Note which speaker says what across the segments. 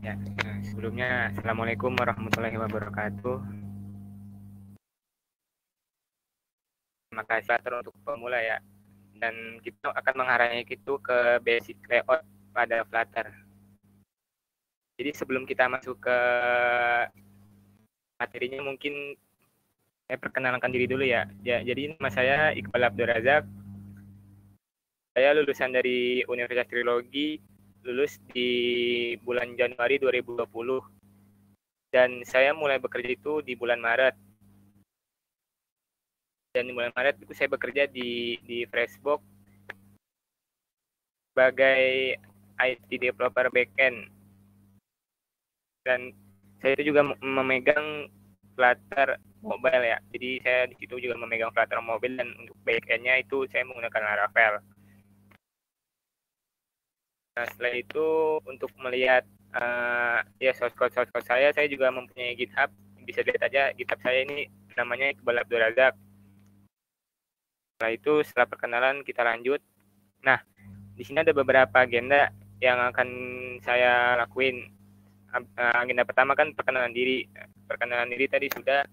Speaker 1: Ya, sebelumnya Assalamualaikum warahmatullahi wabarakatuh. Terima kasih untuk pemula ya. Dan kita akan mengarahnya itu ke basic layout pada Flutter. Jadi sebelum kita masuk ke materinya, mungkin saya perkenalkan diri dulu ya. Jadi nama saya Iqbal Abdul Razak. Saya lulusan dari Universitas Trilogi, lulus di bulan Januari 2020. Dan saya mulai bekerja itu di bulan Maret. Dan di bulan Maret itu saya bekerja di Freshbox sebagai IT developer backend. Dan saya itu juga memegang Flutter mobile ya. Jadi saya di situ juga memegang Flutter mobile, dan untuk backend-nya itu saya menggunakan Laravel. Nah, setelah itu untuk melihat ya source code saya juga mempunyai GitHub. Bisa lihat aja GitHub saya ini, namanya Iqbal Abdul Razak. Setelah itu, setelah perkenalan kita lanjut. Nah, di sini ada beberapa agenda yang akan saya lakuin. Agenda pertama kan perkenalan diri. Perkenalan diri tadi sudah.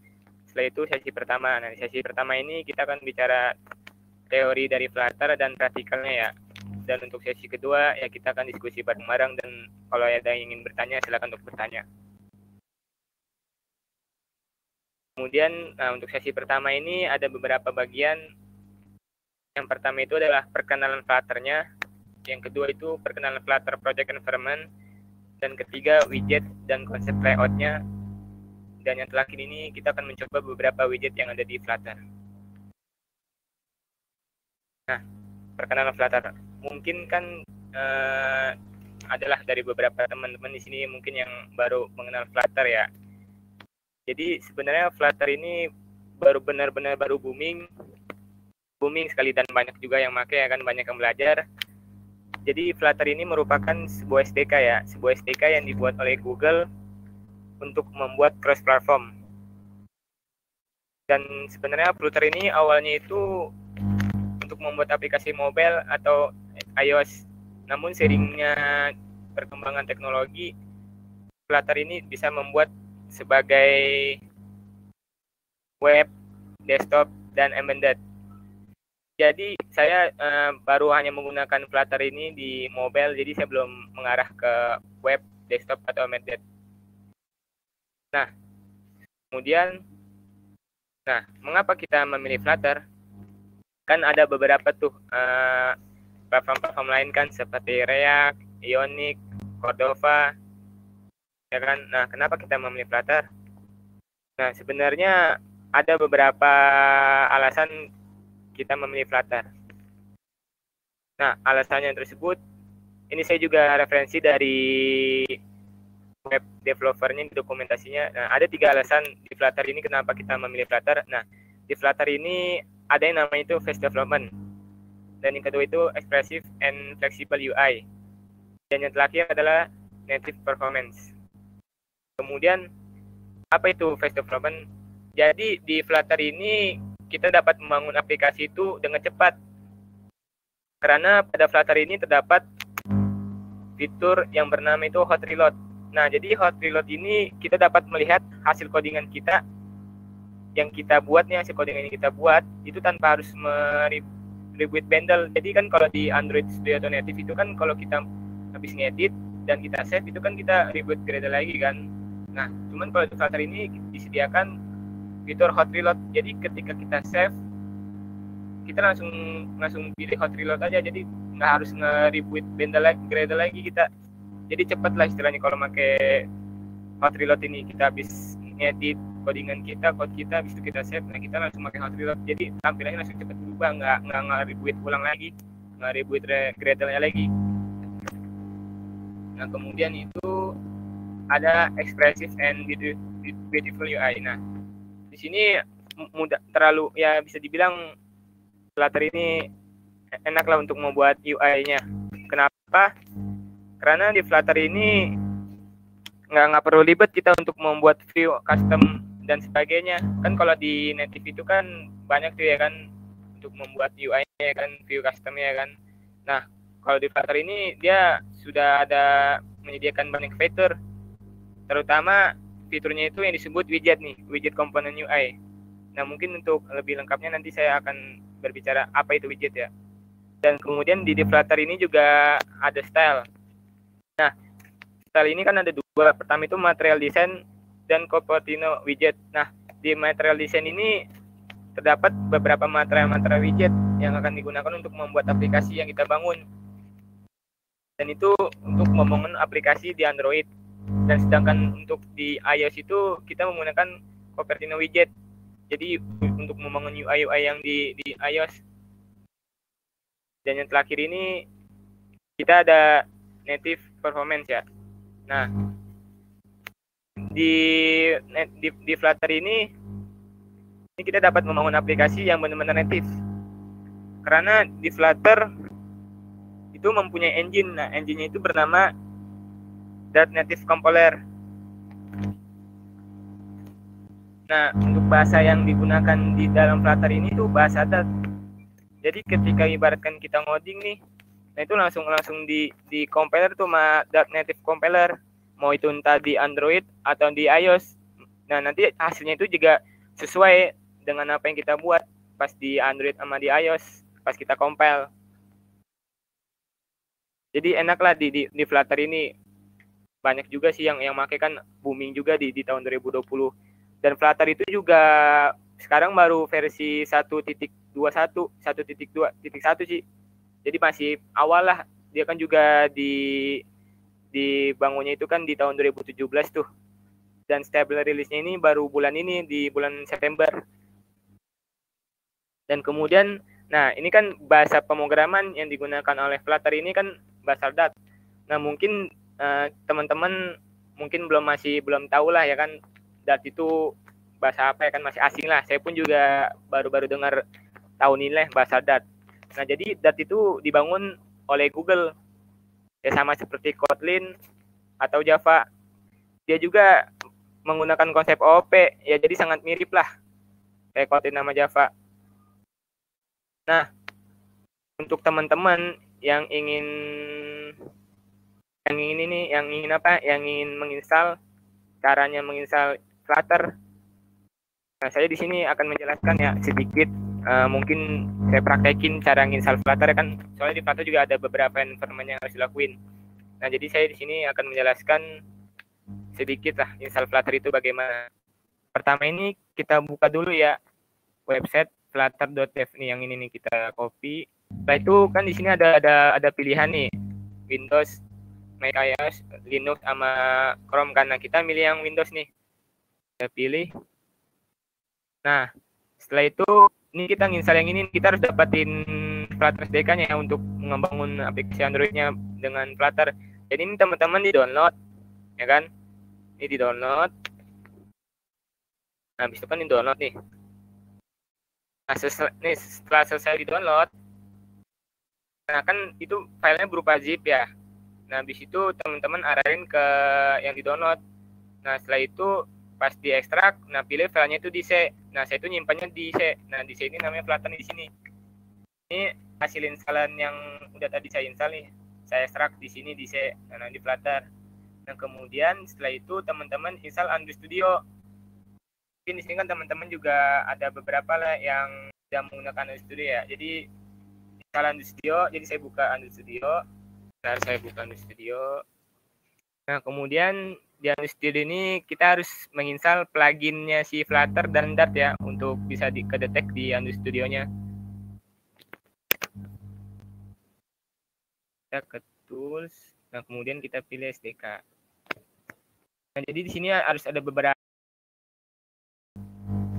Speaker 1: Setelah itu sesi pertama. Nah, di sesi pertama ini kita akan bicara teori dari Flutter dan praktikalnya ya. Dan untuk sesi kedua ya kita akan diskusi bareng-bareng, dan kalau ada yang ingin bertanya silakan untuk bertanya. Kemudian untuk sesi pertama ini ada beberapa bagian. Yang pertama itu adalah perkenalan Flutter-nya. Yang kedua itu perkenalan Flutter Project Environment. Dan ketiga widget dan konsep layout-nya. Dan yang terakhir ini kita akan mencoba beberapa widget yang ada di Flutter. Nah, perkenalan Flutter. Mungkin kan adalah dari beberapa teman-teman di sini mungkin yang baru mengenal Flutter ya. Jadi sebenarnya Flutter ini baru benar-benar baru booming sekali, dan banyak juga yang pakai ya kan, banyak yang belajar. Jadi Flutter ini merupakan sebuah SDK ya, sebuah SDK yang dibuat oleh Google untuk membuat cross platform. Dan sebenarnya Flutter ini awalnya itu untuk membuat aplikasi mobile atau iOS. Namun seiringnya perkembangan teknologi, Flutter ini bisa membuat sebagai web, desktop, dan embedded. Jadi saya baru hanya menggunakan Flutter ini di mobile, jadi saya belum mengarah ke web, desktop, atau embedded. Nah, kemudian, mengapa kita memilih Flutter? Kan ada beberapa tuh platform-platform lain kan, seperti React, Ionic, Cordova, ya kan. Nah, kenapa kita memilih Flutter? Nah, sebenarnya ada beberapa alasan kita memilih Flutter. Nah, alasannya tersebut, ini saya juga referensi dari web developernya, dokumentasinya. Nah, ada 3 alasan di Flutter ini kenapa kita memilih Flutter. Nah, di Flutter ini ada yang namanya itu fast development. Dan yang kedua itu expressive and flexible UI. Dan yang terakhir adalah native performance. Kemudian, apa itu fast development? Jadi di Flutter ini kita dapat membangun aplikasi itu dengan cepat. Karena pada Flutter ini terdapat fitur yang bernama itu hot reload. Nah, jadi hot reload ini kita dapat melihat hasil codingan kita yang kita buat nih, hasil codingan yang kita buat itu tanpa harus reboot bundle. Jadi kan kalau di Android Studio atau Native itu kan kalau kita habis ngedit dan kita save itu kan kita reboot Gradle lagi kan. Nah, cuman kalau di Flutter ini disediakan fitur hot reload. Jadi ketika kita save, kita langsung pilih hot reload aja. Jadi nggak harus nge-reboot bundle lagi, Gradle lagi kita. Jadi cepat lah istilahnya kalau pakai hot reload ini. Kita habis ngedit codingan kita, code kita, habis itu kita save, nah kita langsung pakai hot reload. Jadi tampilannya langsung cepat berubah, nggak nge-reboot ulang lagi, nggak reboot Gradle-nya lagi. Nah, kemudian itu ada expressive and beautiful UI. Nah, di sini mudah terlalu ya, bisa dibilang Flutter ini enak lah untuk membuat UI-nya. Kenapa? Karena di Flutter ini nggak perlu ribet kita untuk membuat view custom dan sebagainya. Kan kalau di native itu kan banyak tuh ya kan untuk membuat UI-nya kan, view custom-nya kan. Nah, kalau di Flutter ini dia sudah ada menyediakan banyak fitur, terutama fiturnya itu yang disebut widget nih, widget komponen UI. Nah, mungkin untuk lebih lengkapnya nanti saya akan berbicara apa itu widget ya. Dan kemudian di Flutter ini juga ada style. Nah, style ini kan ada dua. Pertama itu material design dan Cupertino widget. Nah, di material design ini terdapat beberapa material widget yang akan digunakan untuk membuat aplikasi yang kita bangun. Dan itu untuk membangun aplikasi di Android. Dan sedangkan untuk di iOS itu kita menggunakan Cupertino widget. Jadi untuk membangun UI yang di iOS. Dan yang terakhir ini kita ada native performance ya. Nah, di Flutter ini kita dapat membangun aplikasi yang benar-benar native. Karena di Flutter itu mempunyai engine. Nah, engine-nya itu bernama Dart Native Compiler. Nah, untuk bahasa yang digunakan di dalam Flutter ini tuh bahasa Dart. Jadi ketika ibaratkan kita ngoding nih, nah itu langsung di compiler tuh sama Dart Native Compiler. Mau itu entah di Android atau di iOS. Nah, nanti hasilnya itu juga sesuai dengan apa yang kita buat pas di Android sama di iOS pas kita compile. Jadi enaklah di Flutter ini. Banyak juga sih yang pakai, kan booming juga di tahun 2020. Dan Flutter itu juga sekarang baru versi 1.21, 1.2.1 sih. Jadi masih awal lah. Dia kan juga dibangunnya itu kan di tahun 2017 tuh. Dan stable release-nya ini baru bulan ini, di bulan September. Dan kemudian, nah ini kan bahasa pemrograman yang digunakan oleh Flutter ini kan bahasa Dart. Nah, mungkin teman-teman mungkin belum tahu lah ya kan, Dart itu bahasa apa ya kan, masih asing lah. Saya pun juga baru-baru dengar tahun ini lah bahasa Dart. Nah, jadi Dart itu dibangun oleh Google. Ya sama seperti Kotlin atau Java. Dia juga menggunakan konsep OOP, ya jadi sangat mirip lah kayak Kotlin sama Java. Nah, untuk teman-teman yang ingin menginstal, caranya menginstal Flutter. Nah, saya di sini akan menjelaskan ya sedikit, mungkin saya praktekin cara menginstal Flutter kan, soalnya di Flutter juga ada beberapa environment yang harus dilakuin. Nah, jadi saya di sini akan menjelaskan sedikit lah install Flutter itu bagaimana. Pertama ini kita buka dulu ya website flutter.dev nih, yang ini nih kita copy. Setelah itu kan di sini ada pilihan nih, Windows, Mac OS, Linux sama Chrome, karena kita milih yang Windows nih. Kita pilih. Nah, setelah itu ini kita nginstal yang ini, kita harus dapatin Flutter SDK-nya untuk membangun aplikasi Android-nya dengan Flutter. Jadi ini teman-teman di-download, ya kan? Ini di-download. Nah, habis itu kan di-download nih. Nah, setelah selesai di-download, nah kan itu filenya berupa zip ya. Nah, habis itu teman-teman arahin ke yang di-download. Nah, setelah itu pas diekstrak, nah pilih filenya itu di C. Nah, saya itu nyimpannya di C. Nah, di C ini namanya Flutter di sini. Ini hasil instalan yang udah tadi saya install nih. Saya ekstrak di sini di C, nah di Flutter. Nah, kemudian setelah itu teman-teman install Android Studio. Mungkin di sini kan teman-teman juga ada beberapa lah yang sudah menggunakan Android Studio ya. Jadi install Android Studio, jadi saya buka Android Studio. Nah, kemudian di Android Studio ini kita harus menginstal pluginnya si Flutter dan Dart ya, untuk bisa kedetek di Android Studio-nya. Kita ke tools, nah kemudian kita pilih SDK. Nah, jadi di sini harus ada beberapa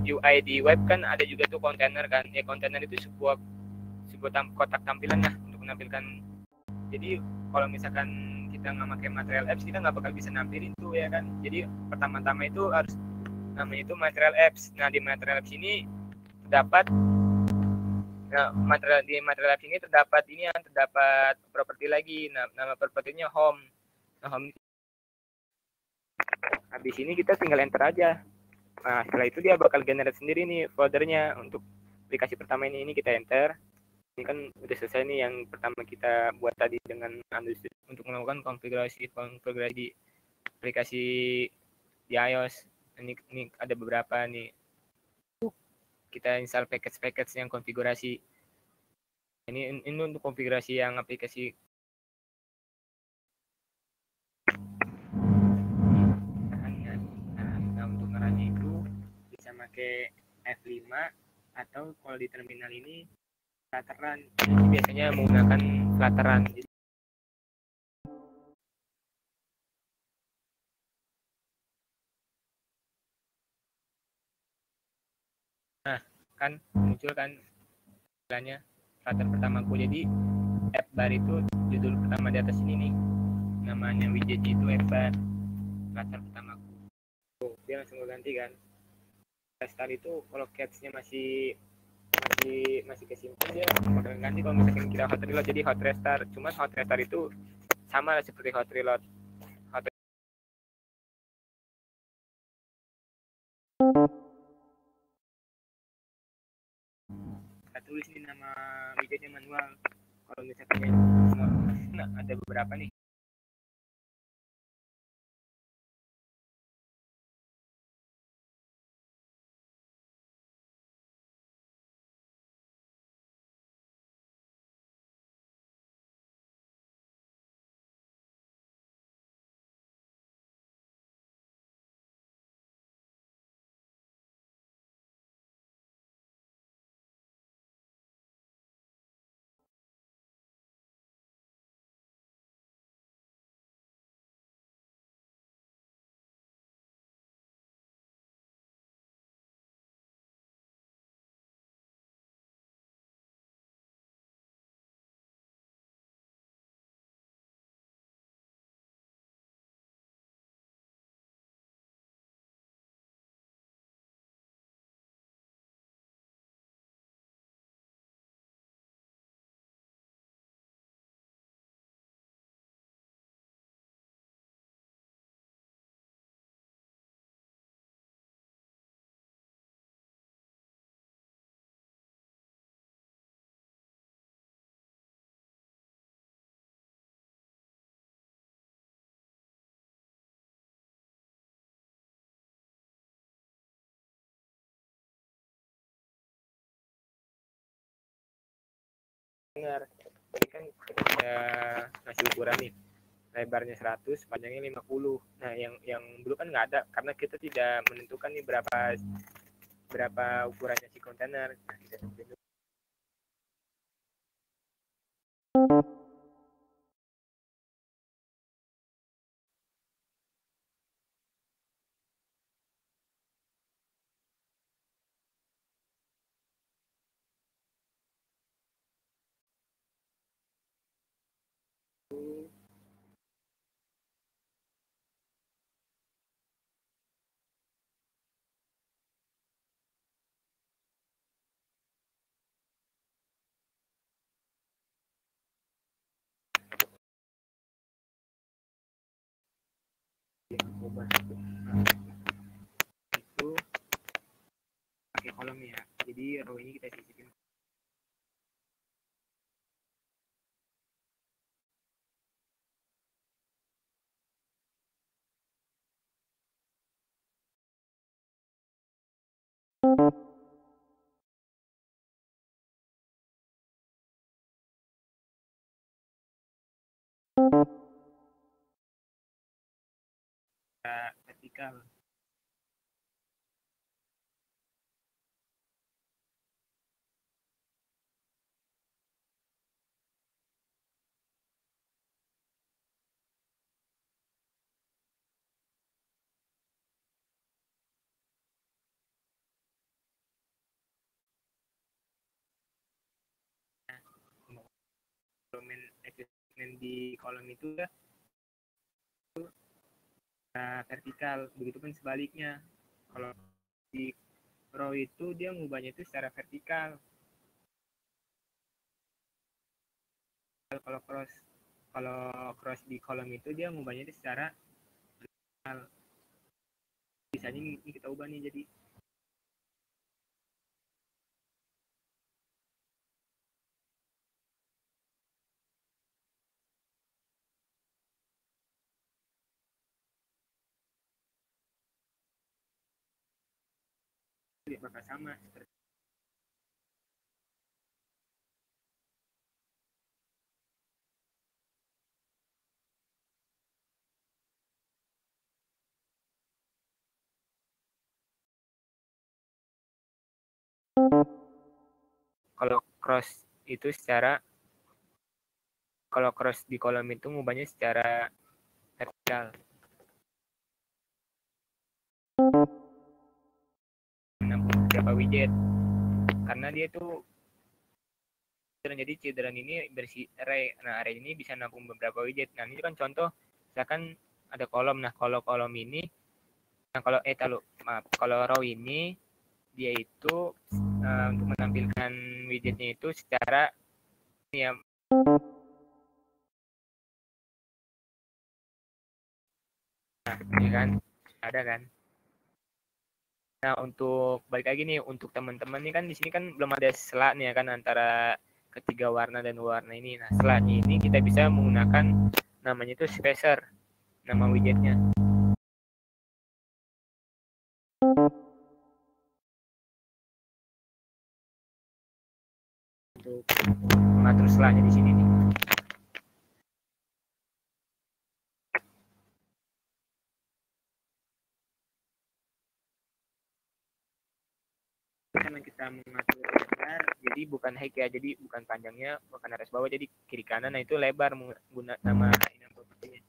Speaker 1: UI di web kan, ada juga tuh kontainer kan. Ya, kontainer itu sebuah kotak tampilan ya untuk menampilkan. Jadi kalau misalkan kita nggak pakai material apps, kita nggak bakal bisa nampilin tuh ya kan. Jadi pertama-tama itu harus namanya itu material apps. Nah, di material apps ini terdapat material apps ini terdapat properti lagi. Nah, nama propertinya home. Nah, home habis ini kita tinggal enter aja. Nah, setelah itu dia bakal generate sendiri nih foldernya untuk aplikasi pertama ini kita enter. Ini kan udah selesai nih yang pertama kita buat tadi dengan Android untuk melakukan konfigurasi di aplikasi di iOS. Ini ada beberapa nih. Kita install package yang konfigurasi. Ini untuk konfigurasi yang aplikasi. Nah, untuk ngeranya itu bisa pakai F5 atau kalau di terminal ini Flutteran. Biasanya menggunakan Flutteran. Nah, kan muncul kan istilahnya Flutter pertamaku. Jadi app bar itu judul pertama di atas ini nih. Namanya widget itu app bar Flutter pertamaku. Tuh, dia langsung ganti kan. Restart itu kalau cache-nya masih kesimpan dia bakal ganti kalau misalkan kita hot reload jadi hot restart. Cuman hot restart itu sama lah seperti hot reload. Kita tulis nih nama widgetnya manual. Kalau misalkan nah, ada beberapa nih. Dengar, ini kan ada ngasih ukuran nih, lebarnya 100, panjangnya 50. Nah, yang dulu kan nggak ada karena kita tidak menentukan nih berapa ukurannya si kontainer. Nah, kita tentuin dulu. Ubah. Nah, itu pakai kolom ya. Jadi row ini kita sisipin. Vertikal. Elemen di kolom itu ya vertikal, begitupun sebaliknya. Kalau di row itu dia ngubahnya itu secara vertikal. Kalau cross di kolom itu dia ngubahnya itu secara vertikal. Bisa ini kita ubah nih jadi. bakal sama seperti kalau cross itu secara kalau cross di kolom itu ngubahnya secara vertikal. Nampung beberapa widget karena dia tuh jadi children ini bersih array. Nah, array ini bisa nampung beberapa widget. Nah, ini kan contoh misalkan ada kolom. Nah, kalau kolom ini kalau maaf, kalau row ini dia itu untuk menampilkan widgetnya itu secara ya, nah, ya kan ada kan. Nah, untuk balik lagi nih untuk teman-teman nih kan di sini kan belum ada sela nih ya kan antara ketiga warna dan warna ini. Nah, selanya ini kita bisa menggunakan namanya itu spacer, nama widgetnya. Untuk mengatur selanya di sini nih. Karena kita mengatur lebar, jadi bukan height ya, jadi bukan panjangnya, bukan atas bawah, jadi kiri kanan. Nah, itu lebar menggunakan nama ini propertinya.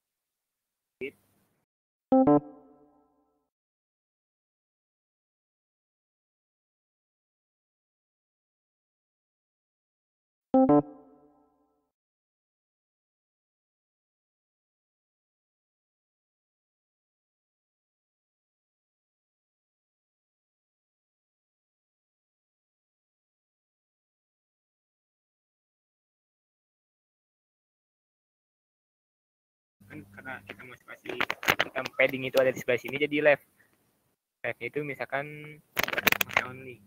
Speaker 1: Kan karena kita mau spasi kita padding itu ada di sebelah sini, jadi left itu misalkan only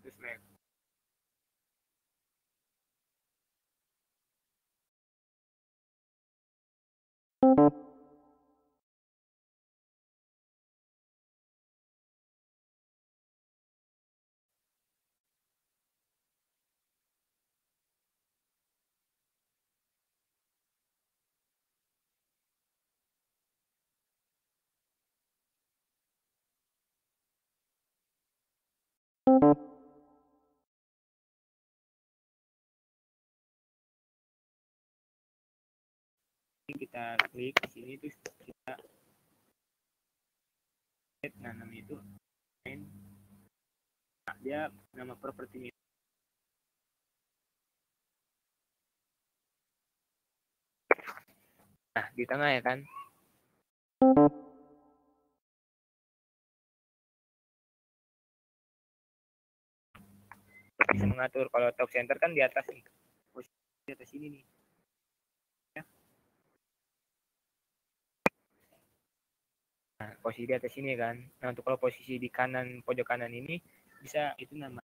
Speaker 1: terus left. Kita klik di sini terus kita nah namanya itu dia nama propertinya. Nah, di tengah ya kan. Bisa mengatur kalau top center kan di atas nih. Posisi di atas ini nih. Ya. Nah, posisi di atas ini kan. Nah, untuk kalau posisi di kanan pojok kanan ini bisa itu nama